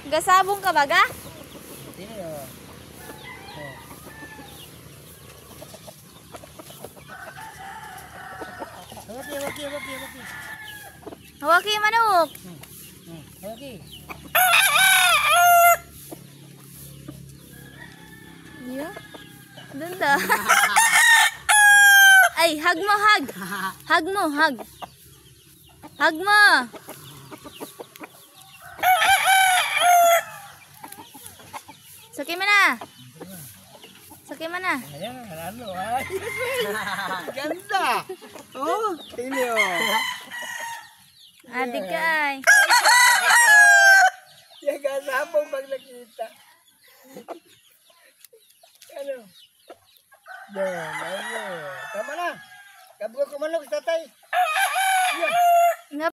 Gasabong ka baga? Hawaki manok. Hawaki. Yeah. Ganda. Ay, hug mo, hug. Hug mo, hug. Hug mo. Sakay mo na. Sakay mo na. Ayan, ano, ay. Ganda. Oh, tingin mo. Adi ka ay. Yan ka sabong pag nakita. Ano? Yan, ano. Tama na. Kabgo ko manok sa tatay.